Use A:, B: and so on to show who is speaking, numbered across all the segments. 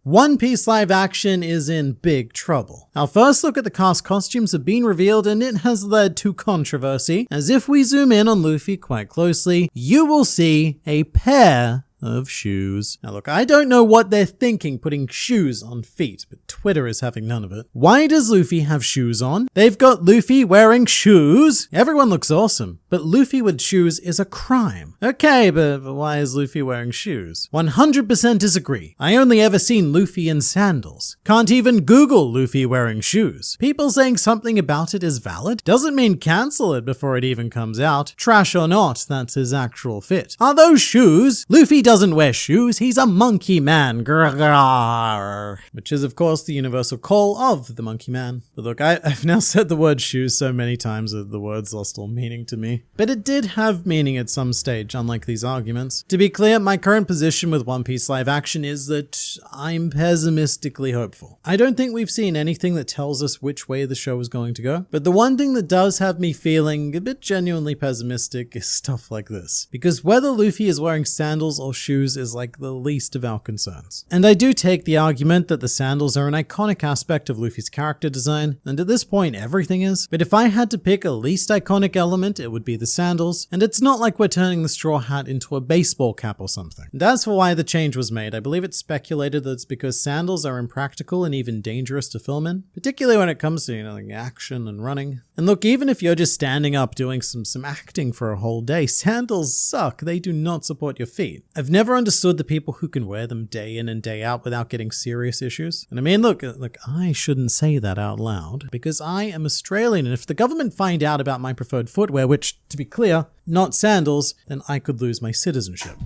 A: One Piece live action is in big trouble. Our first look at the cast costumes have been revealed and it has led to controversy, as if we zoom in on Luffy quite closely, you will see a pair of shoes. Now look, I don't know what they're thinking putting shoes on feet, but Twitter is having none of it. Why does Luffy have shoes on? They've got Luffy wearing shoes. Everyone looks awesome, but Luffy with shoes is a crime. Okay, but why is Luffy wearing shoes? 100% disagree. I only ever seen Luffy in sandals. Can't even Google Luffy wearing shoes. People saying something about it is valid doesn't mean cancel it before it even comes out. Trash or not, that's his actual fit. Are those shoes? Luffy doesn't wear shoes, he's a monkey man. Grrr. Which is of course the universal call of the monkey man. But look, I've now said the word shoes so many times that the word's lost all meaning to me. But it did have meaning at some stage, unlike these arguments. To be clear, my current position with One Piece live action is that I'm pessimistically hopeful. I don't think we've seen anything that tells us which way the show is going to go. But the one thing that does have me feeling a bit genuinely pessimistic is stuff like this. Because whether Luffy is wearing sandals or shoes is like the least of our concerns. And I do take the argument that the sandals are an iconic aspect of Luffy's character design, and at this point everything is, but if I had to pick a least iconic element, it would be the sandals, and it's not like we're turning the straw hat into a baseball cap or something. And as for why the change was made, I believe it's speculated that it's because sandals are impractical and even dangerous to film in, particularly when it comes to, like action and running. And look, even if you're just standing up doing some acting for a whole day, sandals suck. They do not support your feet. I've never understood the people who can wear them day in and day out without getting serious issues. And I mean, look, I shouldn't say that out loud because I am Australian, and if the government find out about my preferred footwear, which, to be clear, not sandals, then I could lose my citizenship.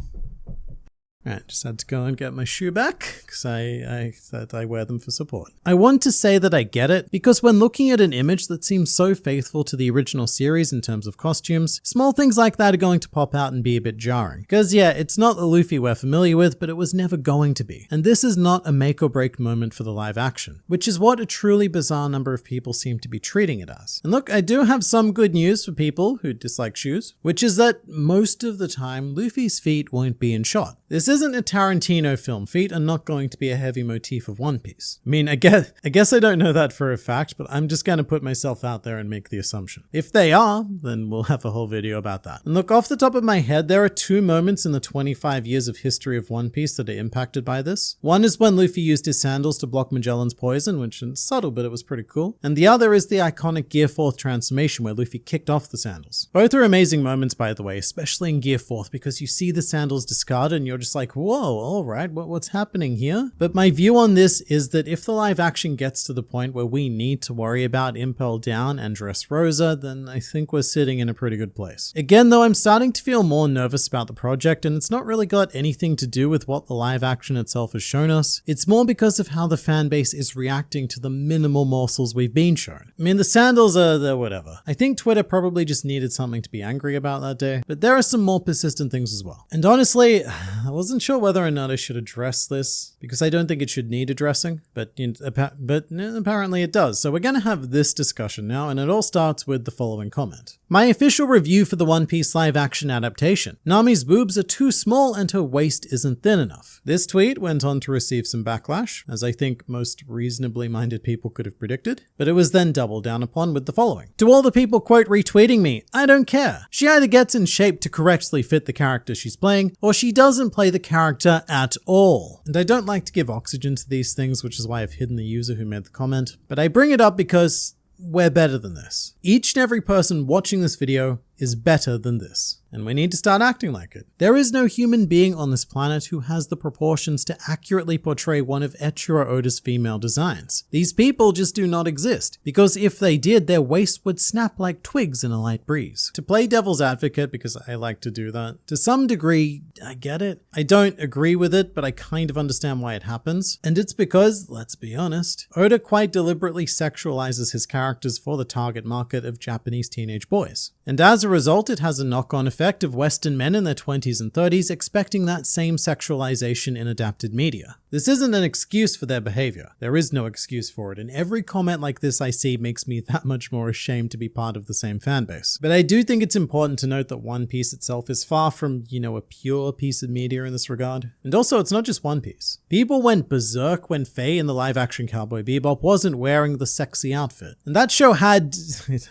A: Right, just had to go and get my shoe back because I thought I wear them for support. I want to say that I get it because when looking at an image that seems so faithful to the original series in terms of costumes, small things like that are going to pop out and be a bit jarring. Because yeah, it's not the Luffy we're familiar with, but it was never going to be. And this is not a make or break moment for the live action, which is what a truly bizarre number of people seem to be treating it as. And look, I do have some good news for people who dislike shoes, which is that most of the time, Luffy's feet won't be in shot. This isn't a Tarantino film. Feet are not going to be a heavy motif of One Piece. I mean, I guess I don't know that for a fact, but I'm just going to put myself out there and make the assumption. If they are, then we'll have a whole video about that. And look, off the top of my head, there are two moments in the 25 years of history of One Piece that are impacted by this. One is when Luffy used his sandals to block Magellan's poison, which is subtle, but it was pretty cool. And the other is the iconic Gear 4th transformation where Luffy kicked off the sandals. Both are amazing moments, by the way, especially in Gear 4th, because you see the sandals discarded and you're just like, whoa, all right, what's happening here? But my view on this is that if the live action gets to the point where we need to worry about Impel Down and Dressrosa, then I think we're sitting in a pretty good place. Again, though, I'm starting to feel more nervous about the project, and it's not really got anything to do with what the live action itself has shown us. It's more because of how the fan base is reacting to the minimal morsels we've been shown. I mean, the sandals they're whatever. I think Twitter probably just needed something to be angry about that day, but there are some more persistent things as well. And honestly, I wasn't sure whether or not I should address this because I don't think it should need addressing, but apparently it does. So we're going to have this discussion now, and it all starts with the following comment. My official review for the One Piece live action adaptation. Nami's boobs are too small and her waist isn't thin enough. This tweet went on to receive some backlash, as I think most reasonably minded people could have predicted, but it was then doubled down upon with the following. To all the people quote retweeting me, I don't care. She either gets in shape to correctly fit the character she's playing, or she doesn't play the character at all. And I don't like to give oxygen to these things, which is why I've hidden the user who made the comment, but I bring it up because we're better than this. Each and every person watching this video is better than this, and we need to start acting like it. There is no human being on this planet who has the proportions to accurately portray one of Eiichiro Oda's female designs. These people just do not exist, because if they did, their waist would snap like twigs in a light breeze. To play devil's advocate, because I like to do that, to some degree, I get it. I don't agree with it, but I kind of understand why it happens. And it's because, let's be honest, Oda quite deliberately sexualizes his characters for the target market of Japanese teenage boys. And as a result, it has a knock-on effect of Western men in their 20s and 30s expecting that same sexualization in adapted media. This isn't an excuse for their behavior. There is no excuse for it, and every comment like this I see makes me that much more ashamed to be part of the same fanbase. But I do think it's important to note that One Piece itself is far from, a pure piece of media in this regard. And also, it's not just One Piece. People went berserk when Faye in the live-action Cowboy Bebop wasn't wearing the sexy outfit. And that show had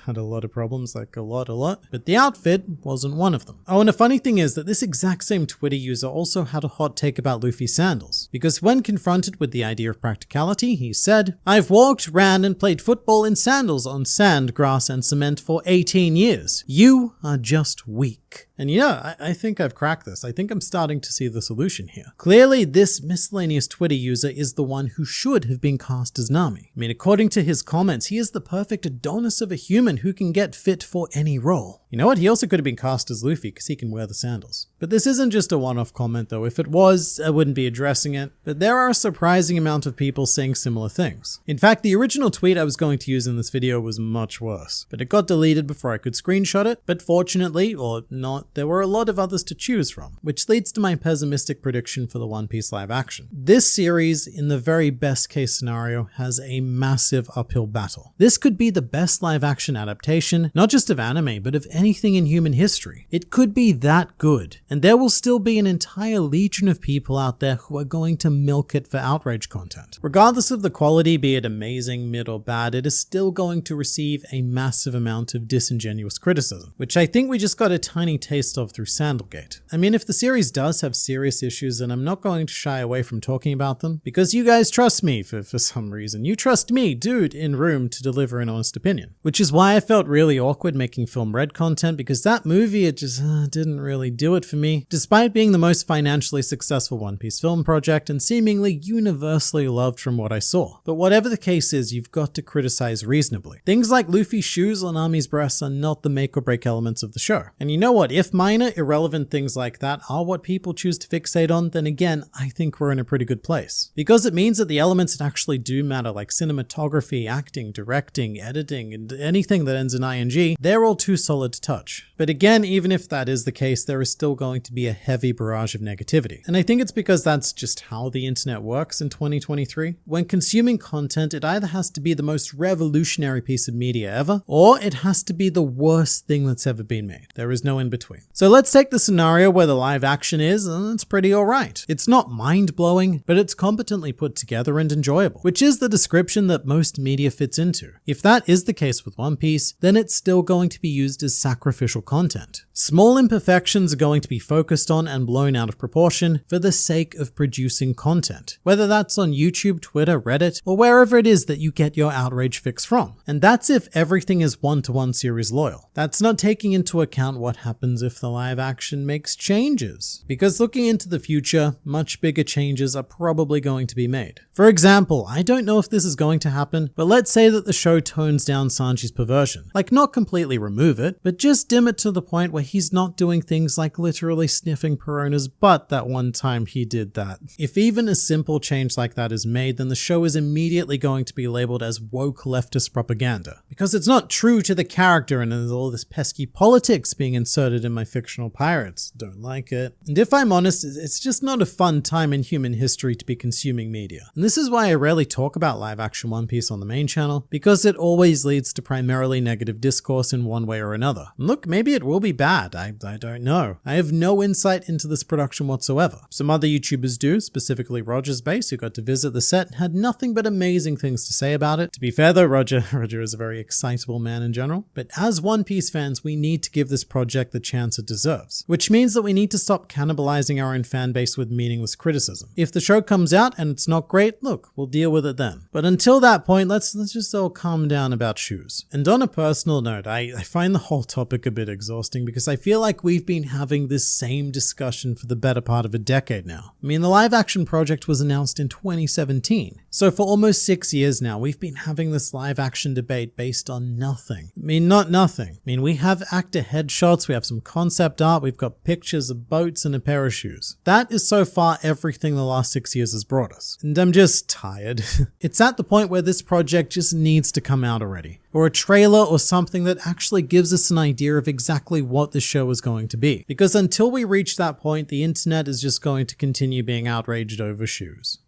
A: a lot of problems, like a lot, but the outfit wasn't one of them. Oh, and a funny thing is that this exact same Twitter user also had a hot take about Luffy's sandals, because when confronted with the idea of practicality, he said, "I've walked, ran, and played football in sandals on sand, grass, and cement for 18 years. You are just weak." And I think I've cracked this. I think I'm starting to see the solution here. Clearly, this miscellaneous Twitter user is the one who should have been cast as Nami. I mean, according to his comments, he is the perfect Adonis of a human who can get fit for any role. You know what? He also could have been cast as Luffy because he can wear the sandals. But this isn't just a one-off comment though. If it was, I wouldn't be addressing it. But there are a surprising amount of people saying similar things. In fact, the original tweet I was going to use in this video was much worse, but it got deleted before I could screenshot it. But fortunately, or not, there were a lot of others to choose from, which leads to my pessimistic prediction for the One Piece live action. This series, in the very best case scenario, has a massive uphill battle. This could be the best live action adaptation, not just of anime, but of anything in human history. It could be that good, and there will still be an entire legion of people out there who are going to milk it for outrage content. Regardless of the quality, be it amazing, mid, or bad, it is still going to receive a massive amount of disingenuous criticism, which I think we just got a tiny taste of through Sandalgate. I mean, if the series does have serious issues, then I'm not going to shy away from talking about them, because you guys trust me for some reason. You trust me, dude, in room to deliver an honest opinion. Which is why I felt really awkward making Film Red content, because that movie, it just didn't really do it for me. Despite being the most financially successful One Piece film project and seemingly universally loved from what I saw. But whatever the case is, you've got to criticize reasonably. Things like Luffy's shoes on Nami's breasts are not the make or break elements of the show. And you know what? If minor, irrelevant things like that are what people choose to fixate on, then again, I think we're in a pretty good place. Because it means that the elements that actually do matter, like cinematography, acting, directing, editing, and anything that ends in ing, they're all too solid to touch. But again, even if that is the case, there is still going to be a heavy barrage of negativity. And I think it's because that's just how the internet works in 2023. When consuming content, it either has to be the most revolutionary piece of media ever, or it has to be the worst thing that's ever been made. There is no in between. So let's take the scenario where the live action is, and it's pretty alright. It's not mind-blowing, but it's competently put together and enjoyable, which is the description that most media fits into. If that is the case with One Piece, then it's still going to be used as sacrificial content. Small imperfections are going to be focused on and blown out of proportion for the sake of producing content, whether that's on YouTube, Twitter, Reddit, or wherever it is that you get your outrage fix from. And that's if everything is one-to-one series loyal. That's not taking into account what happens if the live action makes changes. Because looking into the future, much bigger changes are probably going to be made. For example, I don't know if this is going to happen, but let's say that the show tones down Sanji's perversion. Like, not completely remove it, but just dim it to the point where he's not doing things like literally sniffing Perona's butt that one time he did that. If even a simple change like that is made, then the show is immediately going to be labeled as woke leftist propaganda. Because it's not true to the character, and there's all this pesky politics being inserted in my fictional pirates. Don't like it. And if I'm honest, it's just not a fun time in human history to be consuming media. And this is why I rarely talk about live action One Piece on the main channel, because it always leads to primarily negative discourse in one way or another. And look, maybe it will be bad. I don't know. I have no insight into this production whatsoever. Some other YouTubers do, specifically Roger's Base, who got to visit the set and had nothing but amazing things to say about it. To be fair though, Roger is a very excitable man in general. But as One Piece fans, we need to give this project the chance it deserves. Which means that we need to stop cannibalizing our own fan base with meaningless criticism. If the show comes out and it's not great, look, we'll deal with it then. But until that point, let's just all calm down about shoes. And on a personal note, I find the whole topic a bit exhausting because because I feel like we've been having this same discussion for the better part of a decade now. I mean, the live action project was announced in 2017. So for almost 6 years now, we've been having this live action debate based on nothing. I mean, not nothing. I mean, we have actor headshots, we have some concept art, we've got pictures of boats and a pair of shoes. That is so far everything the last 6 years has brought us. And I'm just tired. It's at the point where this project just needs to come out already. Or a trailer or something that actually gives us an idea of exactly what the show is going to be. Because until we reach that point, the internet is just going to continue being outraged over shoes.